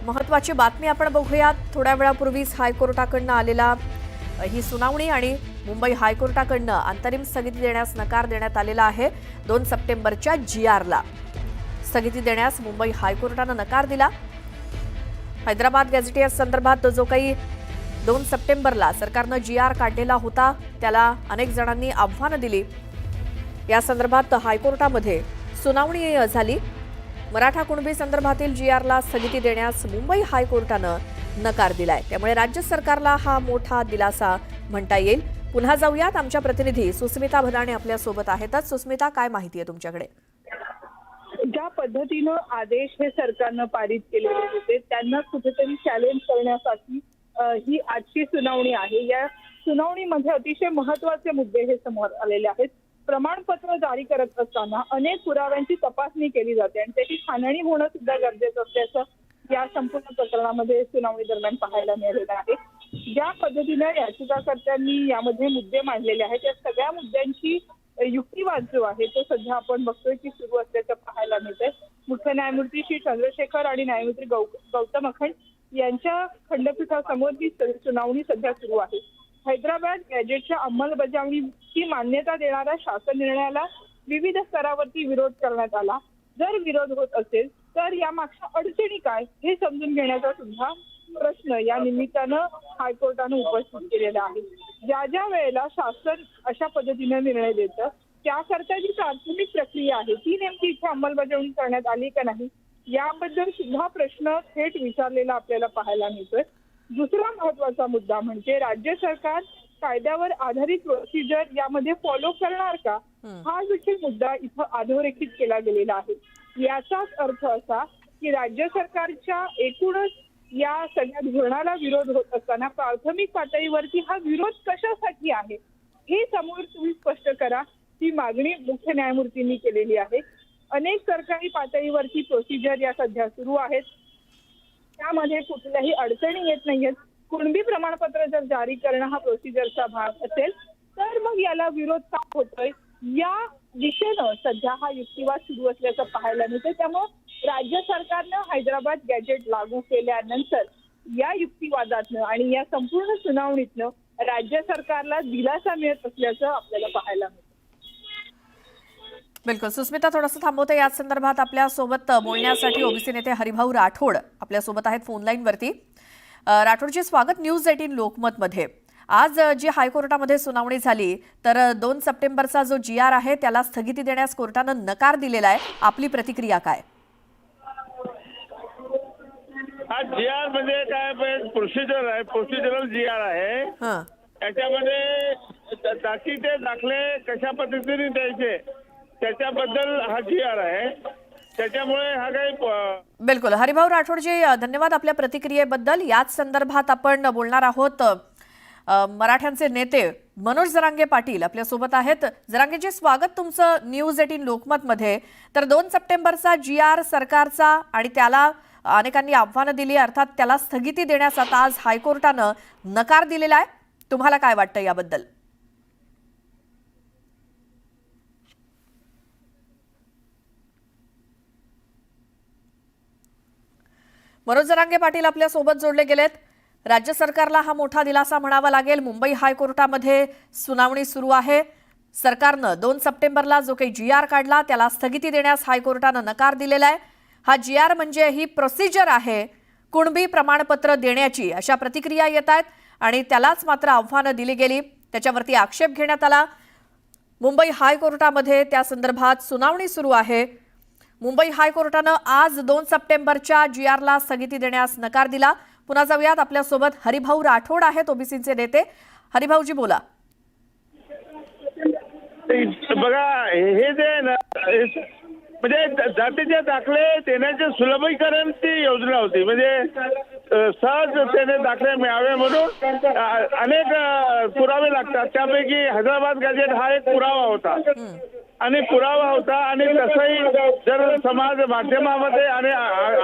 महत्त्वाची बातमी आपण बघूयात। थोड्या वेळापूर्वीच हायकोर्टाकडून आलेला ही सुनावणी आणि मुंबई हायकोर्टाकडून अंतरिम स्थगिती देण्यास नकार देण्यात आलेला आहे। 2 सप्टेंबरच्या जीआरला स्थगिती देण्यास मुंबई हायकोर्टाने नकार दिला। हैदराबाद गॅझेटियर संदर्भात जो काही 2 सप्टेंबरला सरकारने जीआर काढलेला होता त्याला अनेक जणांनी आव्हानं दिली। या संदर्भात हायकोर्टामध्ये सुनावणी झाली। मराठा कुणबी संदर्भातील जीआरला स्थगिती देण्यास मुंबई हायकोर्टाने नकार दिलाय। त्यामुळे राज्य सरकारला हा मोठा दिलासा म्हणता येईल। पुन्हा जाऊयात, आमच्या प्रतिनिधी सुस्मिता भदाणे आपल्या सोबत आहेतच। सुस्मिता, काय माहिती आहे तुमच्याकडे? ज्या पद्धतीने आदेश हे सरकारने पारित केलेले होते त्यांना कुठेतरी चॅलेंज करण्यासाठी ही आजची सुनावणी आहे। या सुनावणीमध्ये अतिशय महत्त्वाचे मुद्दे हे समोर आलेले आहेत। प्रमाणपत्र जारी करत असताना अनेक पुराव्यांची तपासणी केली जाते आणि त्याची छाननी होणं सुद्धा गरजेचं असल्याचं या संपूर्ण प्रकरणामध्ये सुनावणी दरम्यान पाहायला मिळालेलं आहे। ज्या पद्धतीने याचिकाकर्त्यांनी यामध्ये मुद्दे मांडलेले आहेत त्या सगळ्या मुद्द्यांची युक्तिवाद जो आहे तो सध्या आपण बघतोय की सुरू असल्याचं पाहायला मिळतंय। मुख्य न्यायमूर्ती श्री चंद्रशेखर आणि न्यायमूर्ती गौतम अखंड यांच्या खंडपीठासमोर ही सुनावणी सध्या सुरू आहे। हैदराबाद गॅजेटच्या अंमलबजावणीची मान्यता देणाऱ्या शासन निर्णयाला विविध स्तरावरती विरोध करण्यात आला। जर विरोध होत असेल तर या मागच्या अडचणी काय हे समजून घेण्याचा सुद्धा प्रश्न या निमित्तानं हायकोर्टाने उपस्थित केलेला आहे। ज्या वेळेला शासन अशा पद्धतीने निर्णय देतं त्याकरता जी प्राथमिक प्रक्रिया आहे ती नेमकी इथे अंमलबजावणी करण्यात आली का नाही याबद्दल सुद्धा प्रश्न थेट विचारलेला आपल्याला पाहायला मिळतोय। दुसरा महत्त्वाचा मुद्दा म्हणजे राज्य सरकार कायद्यावर आधारित प्रोसिजर यामध्ये फॉलो करणार का हा देखील मुद्दा इथं अधोरेखित केला गेलेला आहे। याचाच अर्थ असा की राज्य सरकारच्या एकूणच या सगळ्या धोरणाला विरोध होत असताना प्राथमिक पातळीवरती हा विरोध कशासाठी आहे हे समोर तुम्ही स्पष्ट करा ही मागणी मुख्य न्यायमूर्तींनी केलेली आहे। अनेक सरकारी पातळीवरती प्रोसिजर या सध्या सुरू आहेत, त्यामध्ये कुठल्याही अडचणी येत नाहीयेत। कुणबी प्रमाणपत्र जर जारी करणं हा प्रोसिजरचा भाग असेल तर मग याला विरोध का होतोय या दिशेनं सध्या हा युक्तिवाद सुरू असल्याचं पाहायला मिळतं। त्यामुळे राज्य सरकारनं हैदराबाद गॅजेट लागू केल्यानंतर या युक्तिवादातनं आणि या संपूर्ण सुनावणीतनं राज्य सरकारला दिलासा मिळत असल्याचं आपल्याला पाहायला मिळतं। बिलकुल सुस्मिता, थोडंसं थांबवते। याच संदर्भात आपल्या सोबत बोलण्यासाठी ओबीसी नेते हरिभाऊ राठोड आपल्या सोबत आहेत फोन लाईन वरती। राठोडजी, स्वागत न्यूज 18 लोकमत मध्ये। आज जी हायकोर्टामध्ये सुनावणी झाली तर 2 सप्टेंबरचा जो जीआर आहे त्याला स्थगिती देण्यास कोर्टाने नकार दिलेला आहे। आपली प्रतिक्रिया काय? हा जीआर म्हणजे काय प्रोसिजर आहे, प्रोसिजरल जीआर आहे। याच्यामध्ये जातीचे दाखले कशा पद्धतीने द्यायचे त्याच्याबद्दल हा जीआर आहे। त्याच्यामुळे हा काही बिलकुल हरिभाऊ राठोडजी, धन्यवाद आपल्या प्रतिक्रियेबद्दल। याच संदर्भात आपण बोलणार आहोत। मराठ्यांचे नेते मनोज जरांगे पाटील आपल्या सोबत आहेत। जरांगेजी, स्वागत तुमचं न्यूज 18 लोकमत मध्ये। तर 2 सप्टेंबरचा जीआर सरकारचा आणि त्याला अनेकांनी आव्हानं दिली, अर्थात त्याला स्थगिती देण्यास आता आज हायकोर्टाने नकार दिलेला आहे। तुम्हाला काय वाटतं याबद्दल? मनोज जरांगे पाटील आपल्या सोबत जोडले गेलेत। राज्य सरकारला हा मोठा दिलासा म्हणावा लागेल। मुंबई हायकोर्टामध्ये सुनावणी सुरू आहे। सरकारने 2 सप्टेंबरला जो काही जीआर काढला त्याला स्थगिती देण्यास हायकोर्टाने नकार दिलेला आहे। हा जीआर म्हणजे ही प्रोसिजर आहे कुणबी प्रमाणपत्र देण्याची, अशा प्रतिक्रिया येत आहेत आणि त्यालाच मात्र आव्हानं दिली गेली, त्याच्यावरती आक्षेप घेण्यात आला। मुंबई हायकोर्टामध्ये त्या संदर्भात सुनावणी सुरू आहे। मुंबई हायकोर्टाने आज 2 सप्टेंबरच्या जीआरला स्थगिती देण्यास नकार दिला। पुन्हा जाऊयात, आपल्या सोबत हरिभाऊ राठोड आहेत, ओबीसीचे नेते। हरिभाऊजी, बोला। बघा, हे जे म्हणजे जातीचे दाखले देण्याचे सुलभीकरणची योजना होती, म्हणजे सहज त्याने दाखले मिळावे म्हणून अनेक पुरावे लागतात। त्यापैकी हैदराबाद गॅजेट हा एक पुरावा होता आणि तसंही जर समाज माध्यमामध्ये आणि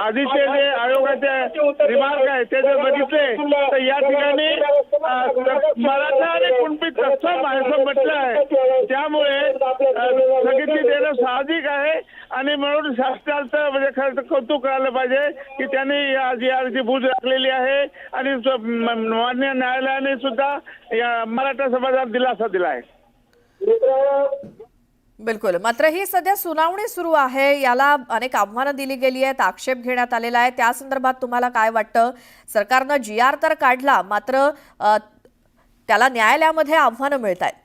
आधीचे जे आयोगाचे रिमार्क आहे ते जर बघितले तर या ठिकाणी मराठा आणि कुणबी तत्सम असं म्हटलं आहे. त्यामुळे स्थगिती देणं साहजिक आहे आणि म्हणून शासनाचं म्हणजे खरं कौतुक करायला पाहिजे की त्यांनी या जी बूज राखलेली आहे आणि माननीय न्यायालयाने सुद्धा या मराठा समाजाला दिलासा दिला आहे. बिलकुल. मात्र ही सध्या सुनावणी सुरू आहे, याला अनेक आव्हानं दिली गेली आहेत, आक्षेप घेण्यात आलेला आहे. त्या संदर्भात तुम्हाला काय वाटतं? सरकारनं GR तर काढला, मात्र त्याला न्यायालयामध्ये आव्हानं मिळत आहेत.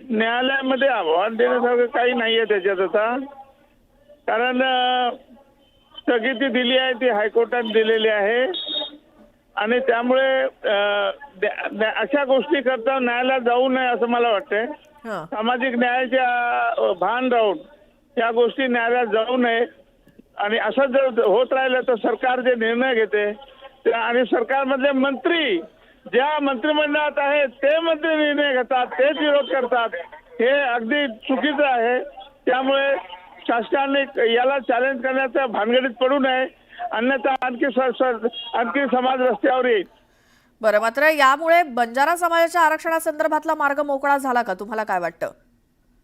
न्यायालयामध्ये आव्हान देण्यासारखं काही नाहीये त्याच्यात आता, कारण स्थगिती दिली आहे ती हायकोर्टात दिलेली आहे आणि त्यामुळे अशा गोष्टी करता न्यायालयात जाऊ नये असं मला वाटतंय. सामाजिक न्यायाच्या भान राहून या गोष्टी न्यायालयात जाऊ नये आणि असं जर होत राहिलं तर सरकार जे निर्णय घेते आणि सरकारमधले मंत्री ज्या मंत्रिमंडळात आहेत ते मंत्री निर्णय घेतात, तेच विरोध करतात, हे अगदी चुकीचं आहे. त्यामुळे शासनाने याला चॅलेंज करण्याच्या भानगडीत पडू नये, अन्यथा आणखी समाज रस्त्यावर येईल. बरं, मात्र यामुळे बंजारा समाजाच्या आरक्षणासंदर्भातला मार्ग मोकळा झाला का? तुम्हाला काय वाटतं?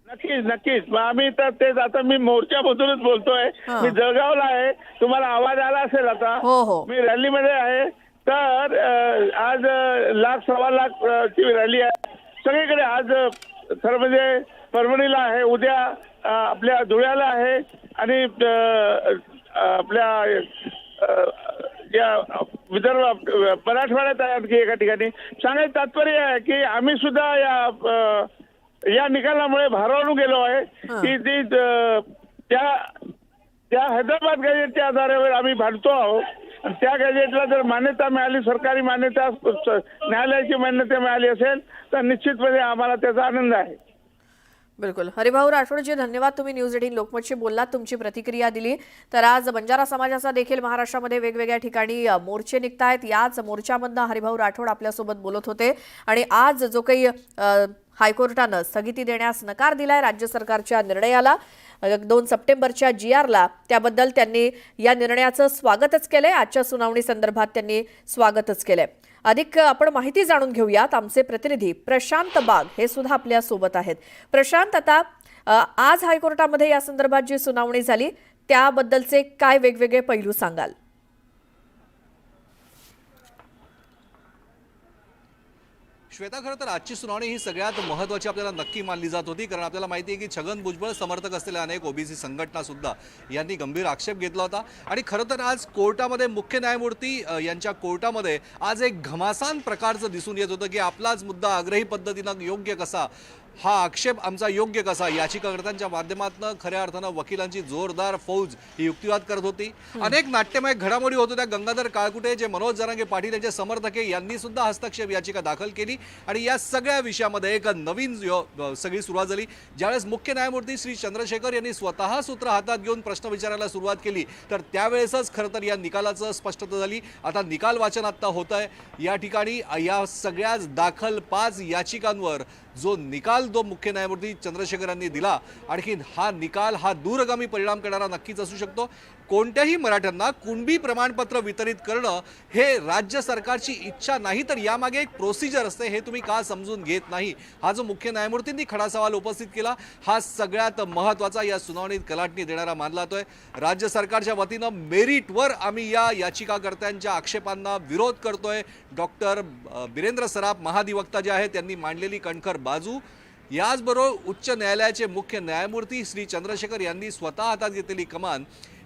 नक्कीच. आम्ही तर तेच आता मी मोर्चामधूनच बोलतोय. मी जळगावला आहे, तुम्हाला आवाज आला असेल आता. हो. मी रॅलीमध्ये आहे. तर आज 1,00,000 सव्वा लाख ची रॅली आहे सगळीकडे. आज खरं म्हणजे परभणीला आहे, उद्या आपल्या धुळ्याला आहे आणि आपल्या या विदर्भ मराठवाड्यात आहे आणखी एका ठिकाणी. सांगायचं तात्पर्य आहे की आम्ही सुद्धा या निकालामुळे भारावून गेलो आहे की ती त्या हैदराबाद गॅजेटच्या आधारावर आम्ही भांडतो आहोत आणि त्या गॅजेटला जर मान्यता मिळाली, सरकारी मान्यता, न्यायालयाची मान्यता मिळाली असेल तर निश्चितपणे आम्हाला त्याचा आनंद आहे. बिलकुल. हरिभाऊ राठोडजी, धन्यवाद. तुम्ही न्यूज 18 लोकमतशी बोललात, तुमची प्रतिक्रिया दिली. तर आज बंजारा समाजाचा देखील महाराष्ट्रामध्ये वेगवेगळ्या ठिकाणी मोर्चे निघतायत. याच मोर्चामधनं हरिभाऊ राठोड आपल्यासोबत बोलत होते आणि आज जो काही हायकोर्टानं स्थगिती देण्यास नकार दिलाय राज्य सरकारच्या निर्णयाला, 2 सप्टेंबरच्या GRला, त्याबद्दल त्यांनी या निर्णयाचं स्वागतच केलंय. आजच्या सुनावणी संदर्भात त्यांनी स्वागतच केलंय. अधिक आपण माहिती जाणून घेऊयात. आमचे प्रतिनिधी प्रशांत बाग हे सुद्धा आपल्या सोबत आहेत. प्रशांत, आता आज हायकोर्टामध्ये या संदर्भात जी सुनावणी झाली त्याबद्दलचे काय वेगवेगळे पैलू सांगाल? श्वेता, खरं तर आजची सुनावणी ही सगळ्यात महत्त्वाची आपल्याला नक्की मानली जात होती, कारण आपल्याला माहिती आहे की छगन भुजबळ समर्थक असलेल्या अनेक ओबीसी संघटना सुद्धा यांनी गंभीर आक्षेप घेतला होता. आणि खरं तर आज कोर्टामध्ये मुख्य न्यायमूर्ती यांच्या कोर्टामध्ये आज एक घमासान प्रकारचं दिसून येत होतं की आपलाच मुद्दा आग्रही पद्धतीनं योग्य कसा, हा आक्षेप आमचा योग्य कसा, याचिकाकर्त्यांच्या माध्यमातून खऱ्या अर्थानं वकिलांची जोरदार फौज ही युक्तिवाद करत होती. अनेक नाट्यमय घडामोडी होत होत्या. गंगाधर काळकुटे, जे मनोज जरांगे पाटील यांचे समर्थक आहे, यांनी सुद्धा हस्तक्षेप याचिका दाखल केली आणि या सगळ्या विषयामध्ये एक नवीन सगळी सुरुवात झाली. ज्यावेळेस मुख्य न्यायमूर्ती श्री चंद्रशेखर यांनी स्वतः सूत्र हातात घेऊन प्रश्न विचारायला सुरुवात केली, तर त्यावेळेसच खरं तर या निकालाचं स्पष्टता झाली. आता निकाल वाचन आता होत आहे. या ठिकाणी या सगळ्याच दाखल 5 याचिकांवर जो निकाल मुख्य न्यायमूर्ती चंद्रशेखर यांनी दिला, आणखीन हा निकाल हा दूरगामी परिणाम करणारा नक्कीच असू शकतो. कोणत्याही मराठ्यांना कुणबी प्रमाणपत्र वितरित करणं हे राज्य सरकारची इच्छा नाही, तर यामागे एक प्रोसिजर असते, हे तुम्ही का समजून घेत नाही, हा जो मुख्य न्यायमूर्तींनी खडा सवाल उपस्थित केला, हा सगळ्यात महत्त्वाचा या सुनावणीत कलाटणी देणारा मानला जातोय. राज्य सरकारच्या वतीनं मेरिटवर आम्ही या याचिकाकर्त्यांच्या आक्षेपांना विरोध करतोय. डॉक्टर बिरेंद्र सराफ महाधिवक्ता जे आहेत त्यांनी मांडलेली कणखर बाजू, याचबरोबर उच्च न्यायालयाचे मुख्य न्यायमूर्ती श्री चंद्रशेखर यांनी स्वतः हातात घेतलेली कमान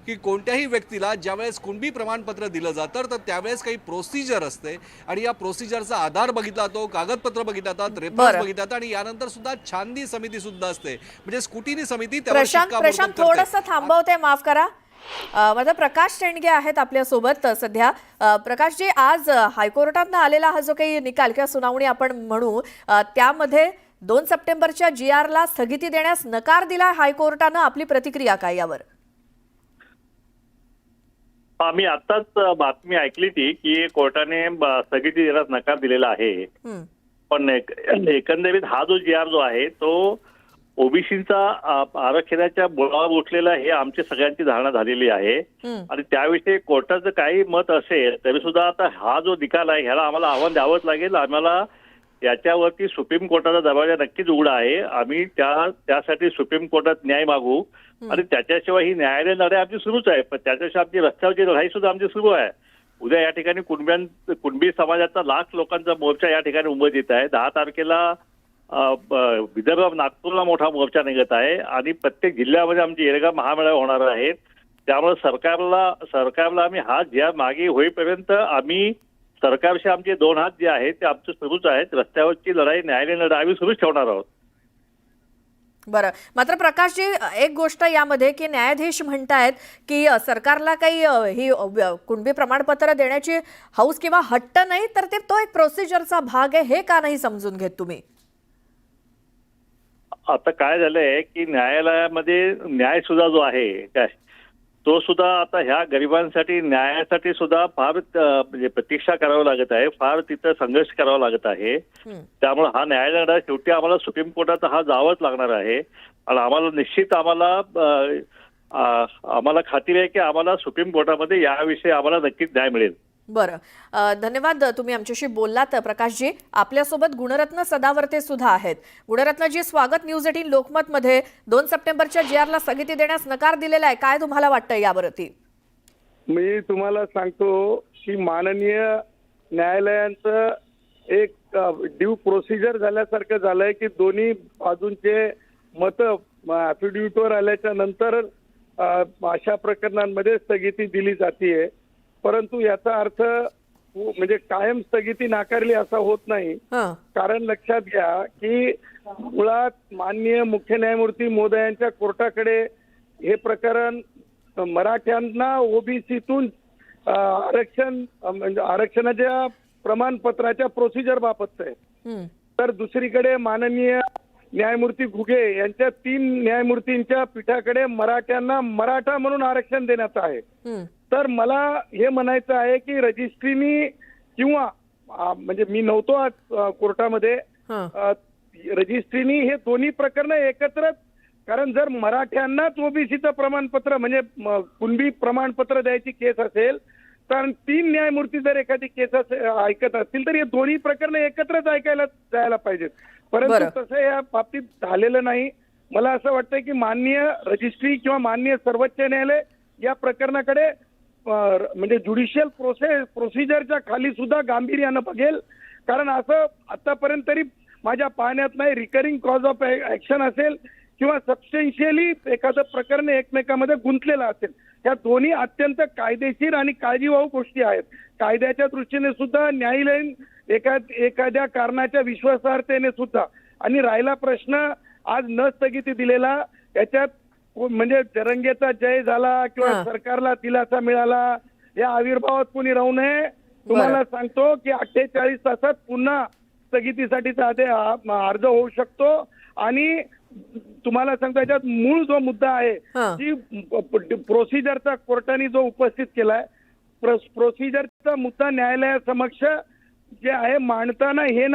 की कोणत्याही व्यक्तीला ज्यावेळेस कुणबी प्रमाणपत्र दिलं जातं तर त्यावेळेस काही प्रोसिजर असते आणि या प्रोसिजरचा आधार बघितला जातो, कागदपत्र बघितलं जातात, रेफरन्स बघितलं जातात आणि यानंतर सुद्धा छाननी समिती सुद्धा असते, म्हणजे स्क्रुटिनी समिती. प्रशांत थोडंसं थांबवते, माफ करा. माझा प्रकाश टेंडगे आहेत आपल्यासोबत सध्या. प्रकाश जी, आज हायकोर्टातनं आलेला हा जो काही निकाल किंवा सुनावणी आपण म्हणू, त्यामध्ये 2 सप्टेंबरच्या GRला स्थगिती देण्यास नकार दिला हायकोर्टानं. आपली प्रतिक्रिया काय यावर? मी आताच बातमी ऐकली ती की कोर्टाने स्थगिती देण्यास नकार दिलेला आहे. पण एकंदरीत हा जो GR जो आहे तो ओबीसीचा आरक्षणाच्या मुळावर उठलेला हे आमची सगळ्यांची धारणा झालेली आहे. आणि त्याविषयी कोर्टाचं काही मत असेल तरी सुद्धा आता हा जो निकाल आहे ह्याला आम्हाला आव्हान द्यावंच लागेल. आम्हाला याच्यावरती सुप्रीम कोर्टाचा दरवाजा नक्कीच उघडा आहे. आम्ही त्यासाठी सुप्रीम कोर्टात न्याय मागू आणि त्याच्याशिवाय ही न्यायालयीन लढाई आमची सुरूच आहे. पण त्याच्याशिवाय आमची रस्त्यावरची लढाई सुद्धा आमची सुरू आहे. उद्या या ठिकाणी कुणबी समाजाचा लाख लोकांचा मोर्चा या ठिकाणी मुंबईत येत आहे. 10 तारखेला विदर्भ नागपूरला मोठा मोर्चा निघत आहे आणि प्रत्येक जिल्ह्यामध्ये आमचे येरगाव महामेळावे होणार आहेत. त्यामुळे सरकारला आम्ही हात ज्या मागे होईपर्यंत आम्ही सरकारशी आमचे 2 हात जे आहेत ते आमचे सुरूच आहेत. रस्त्यावरची लढाई न्यायालयीन लढाई आम्ही सुरूच ठेवणार आहोत. बरं, मात्र प्रकाशजी, एक गोष्ट यामध्ये की न्यायाधीश म्हणतायत की सरकारला काही ही कुणबी प्रमाणपत्र देण्याची हौस किंवा हट्ट नाही, तर तो एक प्रोसिजरचा भाग आहे. हे का नाही समजून घेत तुम्ही? आता काय झालंय की न्यायालयामध्ये न्याय सुद्धा जो आहे काय तो सुद्धा आता ह्या गरिबांसाठी न्यायासाठी सुद्धा फार म्हणजे प्रतीक्षा करावं लागत आहे. फार तिथं संघर्ष करावा लागत आहे. त्यामुळे हा न्यायालय शेवटी आम्हाला सुप्रीम कोर्टाचा हा जावंच लागणार आहे. आणि आम्हाला निश्चित आम्हाला खात्री आहे की आम्हाला सुप्रीम कोर्टामध्ये याविषयी आम्हाला नक्कीच न्याय मिळेल. बरं, धन्यवाद. तुम्ही आमच्याशी बोललात प्रकाशजी. आपल्यासोबत गुणरत्न सदावर्ते सुद्धा आहेत. गुणरत्नजी, स्वागत न्यूज 18 लोकमत मध्ये 2 सप्टेंबरच्या GR ला स्थगिती देण्यास नकार दिलेला आहे. काय तुम्हाला वाटतं यावरती? मी तुम्हाला सांगतो की माननीय न्यायालयांचं एक ड्यू प्रोसिजर झाल्यासारखं झालंय की दोन्ही बाजूंचे मतं ॲफिडेव्हिटवर आल्याच्या नंतर अशा प्रकरणांमध्ये स्थगिती दिली जाते. परंतु याचा अर्थ म्हणजे कायम स्थगिती नाकारली असा होत नाही. कारण लक्षात घ्या की मुळात माननीय मुख्य न्यायमूर्ती महोदयांच्या कोर्टाकडे हे प्रकरण मराठ्यांना ओबीसीतून आरक्षण म्हणजे आरक्षणाच्या प्रमाणपत्राच्या प्रोसिजर बाबत आहे. तर दुसरीकडे माननीय न्यायमूर्ती घुगे यांच्या 3 न्यायमूर्तींच्या पीठाकडे मराठ्यांना मराठा म्हणून आरक्षण देण्यात आहे. तर मला हे म्हणायचं आहे की रजिस्ट्रीनी किंवा म्हणजे मी नव्हतो आज कोर्टामध्ये, रजिस्ट्रीनी हे दोन्ही प्रकरण एकत्रच, कारण जर मराठ्यांनाच ओबीसीचं प्रमाणपत्र म्हणजे कुणबी प्रमाणपत्र द्यायची केस असेल तर 3 न्यायमूर्ती जर एखादी केस ऐकत असतील तर हे दोन्ही प्रकरण एकत्रच ऐकायला जायला पाहिजेत. परंतु तसं या बाबतीत झालेलं नाही. मला असं वाटतं की माननीय रजिस्ट्री किंवा माननीय सर्वोच्च न्यायालय या प्रकरणाकडे म्हणजे ज्युडिशियल प्रोसिजरच्या खाली सुद्धा गांभीर्यानं बघेल. कारण असं आतापर्यंत तरी माझ्या पाहण्यात नाही रिकरिंग कॉज ऑफ ऍक्शन असेल किंवा सबस्टेन्शियली एखादं प्रकरण एकमेकांमध्ये गुंतलेलं असेल. या दोन्ही अत्यंत कायदेशीर आणि काळजीवाहू गोष्टी आहेत. कायद्याच्या दृष्टीने सुद्धा न्यायालयीन एखाद्या कारणाच्या विश्वासार्हतेने सुद्धा. आणि राहिला प्रश्न आज न स्थगिती दिलेला, याच्यात म्हणजे जरंगेचा जय झाला किंवा सरकारला दिलासा मिळाला या आविर्भावात कोणी राहू नये. तुम्हाला सांगतो की 48 तासात पुन्हा स्थगितीसाठीचा अर्ज होऊ शकतो. आणि तुम्हाला सांगतो याच्यात मूळ जो मुद्दा आहे की प्रोसिजरचा कोर्टाने जो उपस्थित केलाय, प्रोसिजरचा मुद्दा न्यायालयासमक्ष जे आहे मांडताना हे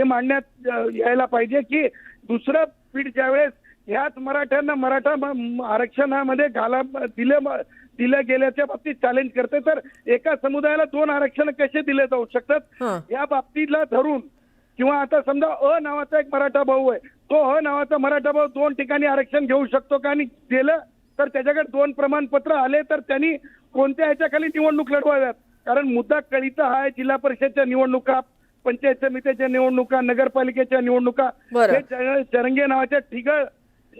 मांडण्यात यायला पाहिजे की दुसरं पीठ ज्यावेळेस ह्याच मराठ्यांना मराठा आरक्षणामध्ये दिलं गेल्याच्या बाबतीत चॅलेंज करते तर एका समुदायाला 2 आरक्षण कसे दिले जाऊ शकतात या बाबतीला धरून, किंवा आता समजा अ नावाचा एक मराठा भाऊ आहे, तो अ नावाचा मराठा भाऊ 2 ठिकाणी आरक्षण घेऊ शकतो का? आणि गेलं तर त्याच्याकडे 2 प्रमाणपत्र आले तर त्यांनी कोणत्या ह्याच्याखाली निवडणूक लढवाव्यात? कारण मुद्दा कळीचा हा आहे. जिल्हा परिषदच्या निवडणुका, पंचायत समितीच्या निवडणुका, नगरपालिकेच्या निवडणुका, हे जरंगे नावाच्या ठिगळ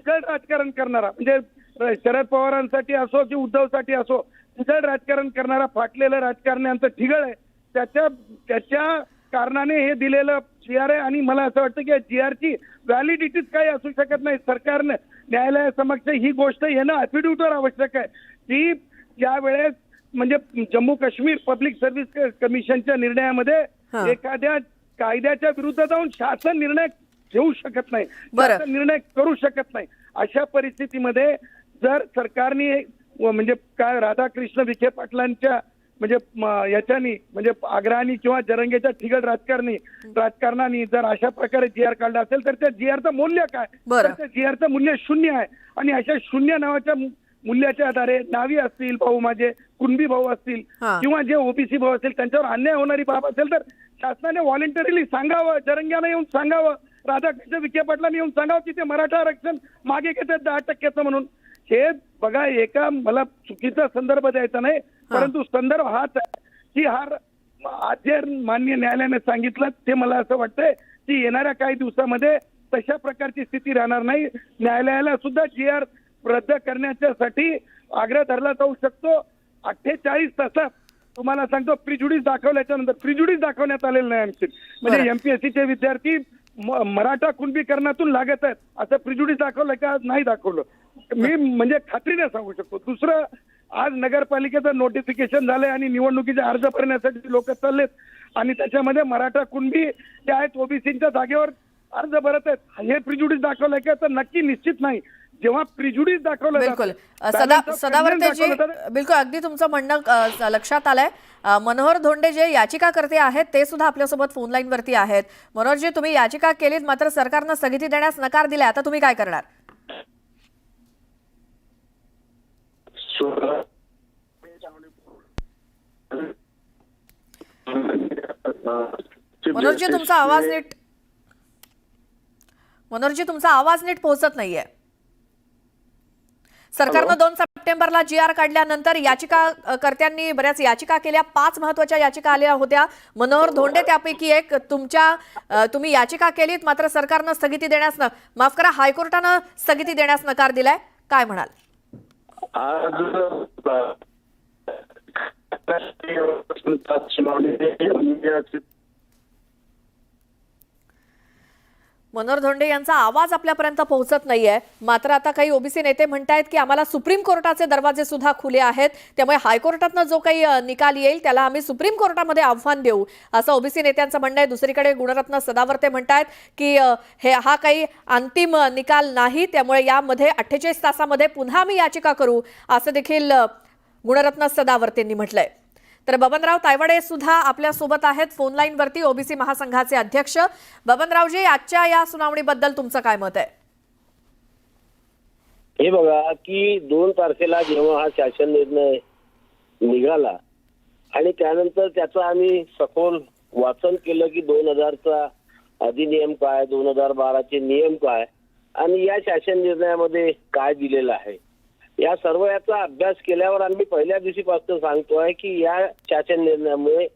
राजकारण करणारा, म्हणजे शरद पवारांसाठी असो की उद्धवसाठी असो, ठिगळ राजकारण करणारा फाटलेलं राजकारण्यांचं ठिगळ आहे. त्याच्या कारणाने हे दिलेलं GR आहे. आणि मला असं वाटतं की GR ची व्हॅलिडिटीच काही असू शकत नाही. सरकारनं न्यायालयासमक्ष ही गोष्ट येणं ॲफिडेव्हिटवर आवश्यक आहे की ज्यावेळेस म्हणजे जम्मू काश्मीर पब्लिक सर्व्हिस कमिशनच्या निर्णयामध्ये एखाद्या कायद्याच्या विरुद्ध जाऊन शासन निर्णय घेऊ शकत नाही, निर्णय करू शकत नाही. अशा परिस्थितीमध्ये जर सरकारने म्हणजे काय राधाकृष्ण विखे पाटलांच्या म्हणजे याच्यानी म्हणजे आग्रहाने किंवा जरंगेच्या ठिगळ राजकारणाने जर अशा प्रकारे जी आर काढला असेल तर त्या जी आरचं मूल्य काय? बरं. तर त्या जी आरचं मूल्य 0 आहे आणि अशा 0 नावाच्या मूल्याच्या आधारे नावी असतील, भाऊ माझे कुणबी भाऊ असतील हा. किंवा जे ओबीसी भाऊ असतील त्यांच्यावर अन्याय होणारी बाब असेल तर शासनाने व्हॉलेंटरीली सांगावं, जरंग्यानं येऊन सांगावं, राधाकृष्ण विखे पाटलांनी येऊन सांगावं की ते मराठा आरक्षण मागे घेतात 10% म्हणून. हे बघा, एका मला चुकीचा संदर्भ द्यायचा नाही, परंतु संदर्भ हाच आहे की जे माननीय न्यायालयाने सांगितलं ते मला असं वाटतंय की येणाऱ्या काही दिवसामध्ये तशा प्रकारची स्थिती राहणार नाही. न्यायालयाला सुद्धा जी आर रद्द करण्यासाठी आग्रह धरला जाऊ शकतो. 48 तासात तुम्हाला सांगतो प्रिज्युडिस दाखवल्याच्या नंतर प्रिज्युडिस दाखवण्यात आलेलं नाही आमचे म्हणजे एमपीएससीचे विद्यार्थी मराठा कुणबीकरणातून लागत आहेत असं प्रिज्युडिस दाखवलं का? नाही दाखवलं. मी म्हणजे खात्रीने सांगू शकतो. दुसरं, आज नगरपालिकेचं नोटिफिकेशन झालंय आणि निवडणुकीचे अर्ज भरण्यासाठी लोक चाललेत आणि त्याच्यामध्ये मराठा कुणबी जे आहेत ओबीसीच्या जागेवर अर्ज भरत आहेत. हे प्रिज्युडिस दाखवलंय का? तर नक्की निश्चित नाही. जेव्हा प्रिज्युडिस दाखवलं बिलकुल जातं, सदावर्तेजी, बिलकुल अगदी तुमचं म्हणणं लक्षात आलंय. मनोहर धोंडे जे याचिकाकर्ते आहेत ते सुद्धा आपल्यासोबत फोन लाईन वरती आहेत. मनोहरजी, तुम्ही याचिका केलीत मात्र सरकारनं स्थगिती देण्यास नकार दिलाय, आता तुम्ही काय करणार? मनोहरजी, तुमचा आवाज नीट पोहोचत नाहीये. सरकारनं 2 सप्टेंबरला जी आर काढल्यानंतर याचिकाकर्त्यांनी बऱ्याच याचिका केल्या. 5 महत्वाच्या याचिका आल्या होत्या. मनोहर धोंडे त्यापैकी एक. तुम्ही याचिका केलीत मात्र सरकारनं स्थगिती देण्यास माफ करा, हायकोर्टानं स्थगिती देण्यास नकार दिलाय. काय म्हणाल? मनोहर धोंडे यांचा आवाज आपल्यापर्यंत पोहोचत नाहीये. मात्र आता काही ओबीसी नेते म्हणतायत की आम्हाला सुप्रीम कोर्टाचे दरवाजे सुद्धा खुले आहेत, त्यामुळे हायकोर्टातनं जो काही निकाल येईल त्याला आम्ही सुप्रीम कोर्टामध्ये आव्हान देऊ, असं ओबीसी नेत्यांचं म्हणणं आहे. दुसरीकडे गुणरत्न सदावर्ते म्हणतायत की हा काही अंतिम निकाल नाही, त्यामुळे यामध्ये 48 तासामध्ये पुन्हा आम्ही याचिका करू, असं देखील गुणरत्न सदावर्तेंनी म्हटलंय. तर बबनराव तायवाडे सुद्धा आपल्या सोबत आहेत फोन लाईन वरती, ओबीसी महासंघाचे अध्यक्ष. बबनरावजी, आजच्या या सुनावणीबद्दल तुमचं काय मत आहे? हे बघा की 2 तारखेला जेव्हा हा शासन निर्णय निघाला आणि त्यानंतर त्याचं आम्ही सखोल वाचन केलं की 2000चा अधिनियम काय, 2012चे नियम काय आणि या शासन निर्णयामध्ये काय दिलेलं आहे, या सर्व याचा अभ्यास केल्यावर आम्ही पहिल्या दिवशीपासून सांगतोय की या शासन निर्णयामुळे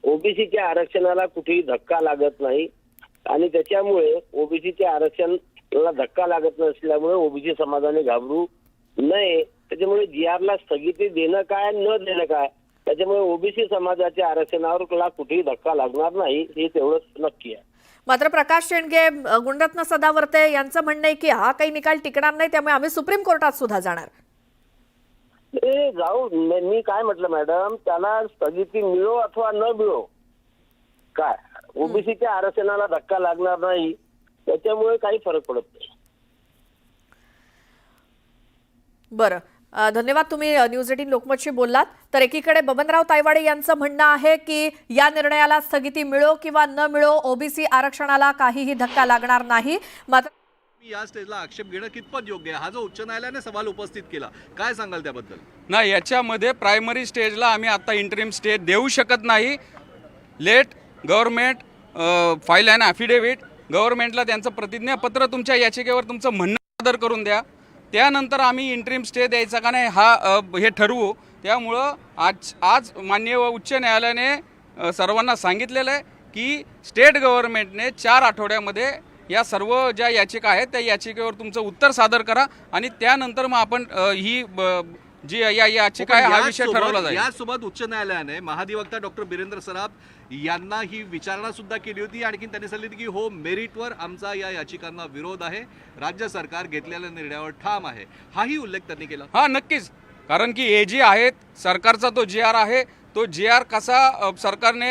ओबीसीच्या आरक्षणाला कुठेही धक्का लागत नाही आणि त्याच्यामुळे ओबीसीच्या आरक्षणाला धक्का लागत नसल्यामुळे ओबीसी समाजाने घाबरू नये. त्याच्यामुळे जी आरला स्थगिती देणं काय न देणं काय, त्याच्यामुळे ओबीसी समाजाच्या आरक्षणावर कुठेही धक्का लागणार नाही, हे तेवढंच नक्की आहे. मात्र प्रकाश शेंडगे, गुणरत्न सदावर्ते यांचं म्हणणं आहे की हा काही निकाल टिकणार नाही, त्यामुळे आम्ही सुप्रीम कोर्टात सुद्धा जाणार. जाऊ, मी काय म्हटलं मॅडम, त्याला स्थगिती मिळो अथवा न मिळो काय ओबीसीच्या आरक्षणाला धक्का लागणार नाही, त्याच्यामुळे काही फरक पडत नाही. बरं, धन्यवाद. तुम्ही न्यूज 18 लोकमतशी बोललात. तर एकीकडे बबनराव तायवाडे यांचं म्हणणं आहे की या निर्णयाला स्थगिती मिळो किंवा न मिळो ओबीसी आरक्षणाला काहीही धक्का लागणार नाही. मात्र या स्टेजला आक्षेप घेणं कितपत योग्य आहे, हा जो उच्च न्यायालयाने सवाल उपस्थित केला, काय सांगाल त्याबद्दल? नाही, याच्यामध्ये प्रायमरी स्टेजला आम्ही आता इंटरिम स्टे देऊ शकत नाही. Let government file and affidavit, गव्हर्नमेंटला त्यांचं प्रतिज्ञापत्र तुमच्या याचिकेवर तुमचं म्हणणं सादर करून द्या, त्यानंतर आम्ही इंटरिम स्टे द्यायचा का नाही हे ठरवू. त्यामुळं आज माननीय उच्च न्यायालयाने सर्वांना सांगितलेलं आहे की स्टेट गव्हर्नमेंटने 4 आठवड्यामध्ये या सर्व ज्या याचिका आहेत त्या याचिकेवर तुमचं उत्तर सादर करा आणि त्यानंतर मग आपण ही जी या याचिका आहे हा विषय ठरवला जाईल. यासोबत उच्च न्यायालयाने महाधिवक्ता डॉक्टर बिरेंद्र सराफ यांना ही विचारणा सुद्धा केली होती. आणखी त्यांनी सांगितलं की हो, मेरिटवर आमचा या याचिकांना विरोध आहे, राज्य सरकार घेतलेल्या निर्णयावर ठाम आहे, हाही उल्लेख त्यांनी केला. हा, नक्कीच. कारण की एजी आहेत, सरकारचा तो जी आर आहे, तो जी आर कसा सरकारने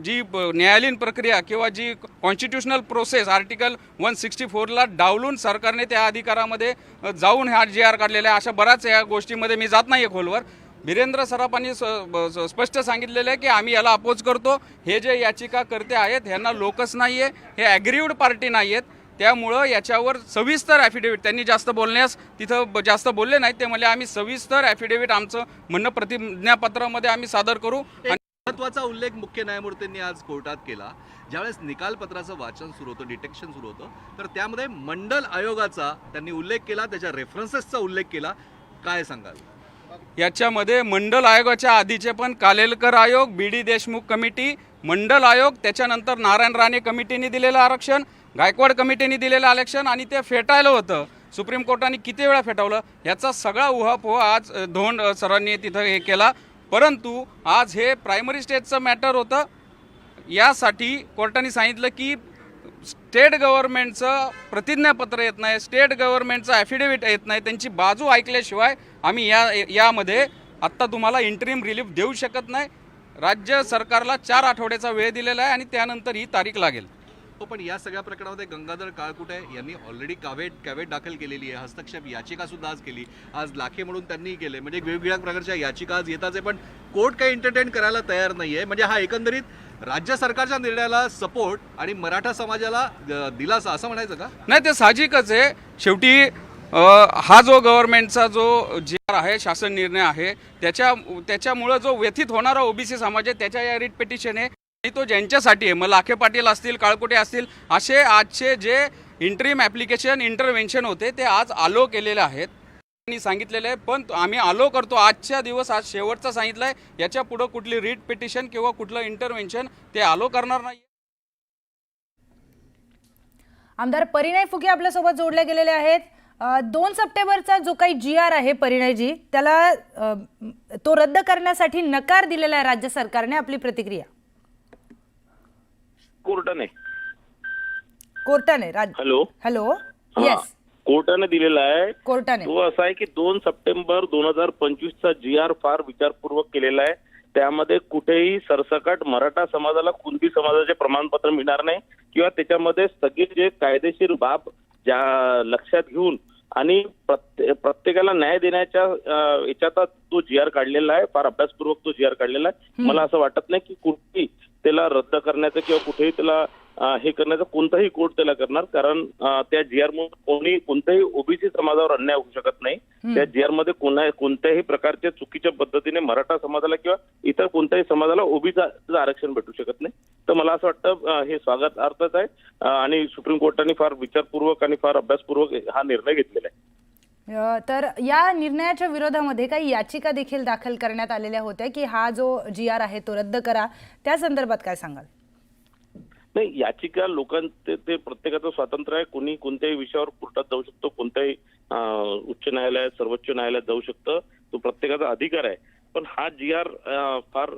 जी न्यायालयीन प्रक्रिया किंवा जी कॉन्स्टिट्यूशनल प्रोसेस आर्टिकल 164ला डावलून सरकारने त्या अधिकारामध्ये जाऊन हा जी आर काढलेला आहे, अशा बऱ्याच या गोष्टीमध्ये मी जात नाही आहे खोलवर. वीरेंद्र सराफांनी स्पष्ट सांगितलेलं आहे की आम्ही याला अपोज करतो. हे जे याचिकाकर्ते आहेत ह्यांना लोकच नाही आहे, हे ॲग्रीव्ड पार्टी नाही आहेत. त्यामुळं याच्यावर सविस्तर ॲफिडेव्हिट, त्यांनी जास्त बोलण्यास तिथं जास्त बोलले नाहीत. ते म्हणजे आम्ही सविस्तर ॲफिडेव्हिट आमचं म्हणणं प्रतिज्ञापत्रामध्ये आम्ही सादर करू. महत्वाचा उल्लेख मुख्य न्यायमूर्तींनी आज कोर्टात केला. ज्यावेळेस निकालपत्राचं वाचन सुरू होतं, डिटेक्शन सुरू होतं, तर त्यामध्ये मंडल आयोगाचा त्यांनी उल्लेख केला, त्याच्या रेफरन्सेसचा उल्लेख केला. काय सांगाल? याच्यामध्ये मंडल आयोगाच्या आधीचे पण कालेलकर आयोग, BD देशमुख कमिटी, मंडल आयोग, त्याच्यानंतर नारायण राणे कमिटीने दिलेलं आरक्षण, गायकवाड कमिटीने दिलेलं आरक्षण आणि ते फेटाळलं होतं. सुप्रीम कोर्टाने किती वेळा फेटावलं याचा सगळा उहापोह आज धोंड सरांनी तिथं हे केला. परंतु आज हे प्रायमरी स्टेजचं मॅटर होतं. यासाठी कोर्टाने सांगितलं की स्टेट गव्हर्नमेंटचं प्रतिज्ञापत्र येत नाही, स्टेट गव्हर्नमेंटचं ॲफिडेव्हिट येत नाही, त्यांची बाजू ऐकल्याशिवाय आम्ही यामध्ये आत्ता तुम्हाला इंटरिम रिलीफ देऊ शकत नाही. राज्य सरकारला 4 आठवड्याचा वेळ दिलेला आहे आणि त्यानंतर ही तारीख लागेल. पण या सगळ्या प्रकरणामध्ये गंगाधर काळकुटे यांनी ऑलरेडी कॅवेट दाखल केलेली आहे, हस्तक्षेप याचिका सुद्धा आज केली. आज लाखे म्हणून त्यांनी केले. म्हणजे वेगवेगळ्या प्रकारच्या याचिका आज येतात आहे, पण कोर्ट काही एंटरटेन करायला तयार नाही आहे. म्हणजे हा एकंदरीत राज्य सरकारच्या निर्णयाला सपोर्ट आणि मराठा समाजाला दिलासा असं म्हणायचं का? नाही, ते साहजिकच आहे. शेवटी हा जो गव्हर्नमेंटचा जो GR आहे, शासन निर्णय आहे, त्याच्यामुळं जो व्यथित होणारा OBC समाज आहे त्याच्या या रिट पिटिशन आहे आणि तो ज्यांच्यासाठी आहे, मग लाखे पाटील असतील, काळकुटे असतील, असे आजचे जे इंटरिम ॲप्लिकेशन इंटरव्हेन्शन होते ते आज आलो केलेले आहेत. त्यांनी सांगितलेलं आहे. पण आम्ही आलो करतो आजच्या दिवस, आज शेवटचा सांगितलं आहे. याच्या पुढं कुठली रिट पिटिशन किंवा कुठलं इंटरव्हेन्शन ते आलो करणार नाही. आमदार परिणय फुके आपल्यासोबत जोडले गेलेले आहेत. 2 सप्टेंबरचा जो काही GR आहे परिणयजी, त्याला तो रद्द करण्यासाठी नकार दिलेला आहे राज्य सरकारने. आपली प्रतिक्रिया? कोर्टाने हॅलो येस, कोर्टाने दिलेला आहे. कोर्टाने तो असा आहे की 2 सप्टेंबर 2025चा GR फार विचारपूर्वक केलेला आहे. त्यामध्ये कुठेही सरसकट मराठा समाजाला कुणबी समाजाचे प्रमाणपत्र मिळणार नाही किंवा त्याच्यामध्ये सगळे जे कायदेशीर बाब ज्या लक्षात घेऊन आणि प्रत्येकाला न्याय देण्याच्या याच्यात तो GR काढलेला आहे. फार अभ्यासपूर्वक तो GR काढलेला आहे. मला असं वाटत नाही की कुठेही त्याला रद्द करण्याचं किंवा कुठेही त्याला हे करण्याचं कोणताही कोर्ट त्याला करणार, कारण त्या GR मुळे कोणत्याही OBC समाजावर अन्याय होऊ शकत नाही. त्या GR मध्ये कोणत्याही प्रकारच्या चुकीच्या पद्धतीने मराठा समाजाला किंवा इतर कोणत्याही समाजाला OBCचं आरक्षण भेटू शकत नाही. तर मला असं वाटतं हे स्वागतार्थच आहे आणि सुप्रीम कोर्टाने फार विचारपूर्वक आणि फार अभ्यासपूर्वक हा निर्णय घेतलेला आहे. तर या निर्णयाच्या विरोधामध्ये काही याचिका देखील दाखल करण्यात आलेल्या होत्या की हा जो GR आहे तो रद्द करा. त्या संदर्भात काय सांगाल? नाही, याचिका ते प्रत्येकाचं स्वातंत्र्य आहे. कोणी कोणत्याही विषयावर कोर्टात जाऊ शकतो, कोणत्याही उच्च न्यायालयात, सर्वोच्च न्यायालयात जाऊ शकतं. तो प्रत्येकाचा अधिकार आहे. पण हा GR फार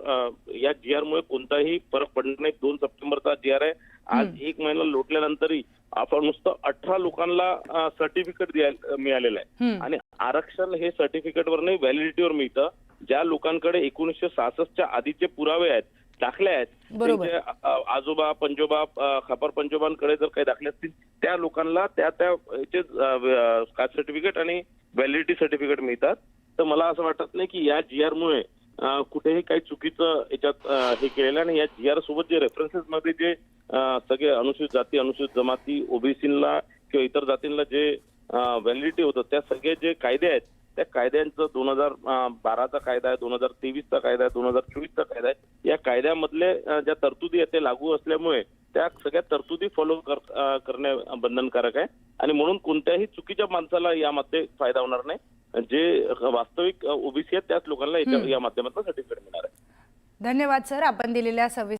या GR मुळे कोणताही फरक पडणार नाही. 2 सप्टेंबरचा GR आहे. आज 1 महिना लोटल्यानंतरही आपण नुसतं 18 लोकांना सर्टिफिकेट मिळालेलं आहे आणि आरक्षण हे सर्टिफिकेटवर नाही, व्हॅलिडिटीवर मिळतं. ज्या लोकांकडे 1966च्या आधीचे पुरावे आहेत, दाखले आहेत, त्यांचे आजोबा पंजोबा खापर पंजोबांकडे जर काही दाखले असतील त्या लोकांना त्या कास्ट सर्टिफिकेट आणि व्हॅलिडिटी सर्टिफिकेट मिळतात. तर मला असं वाटत नाही की या GR मुळे कुठेही काही चुकीचं याच्यात हे केलेलं आणि या GR सोबत जे रेफरन्सेस मध्ये जे सगळे अनुसूचित जाती, अनुसूचित जमाती, OBCला किंवा इतर जातींना जे व्हॅलिडिटी होतं, त्या सगळे जे कायदे आहेत त्या कायद्यांचं 2012चा कायदा आहे, 2023चा कायदा आहे, 2024चा कायदा आहे. या कायद्यामधले ज्या तरतुदी आहेत ते लागू असल्यामुळे त्या सगळ्या तरतुदी फॉलो करणे बंधनकारक आहे आणि म्हणून कोणत्याही चुकीच्या माणसाला यामध्ये फायदा होणार नाही. जे वास्तविक OBC आहेत त्याच लोकांना या माध्यमातून सर्टिफिकेट मिळणार आहे. धन्यवाद सर, आपण दिलेल्या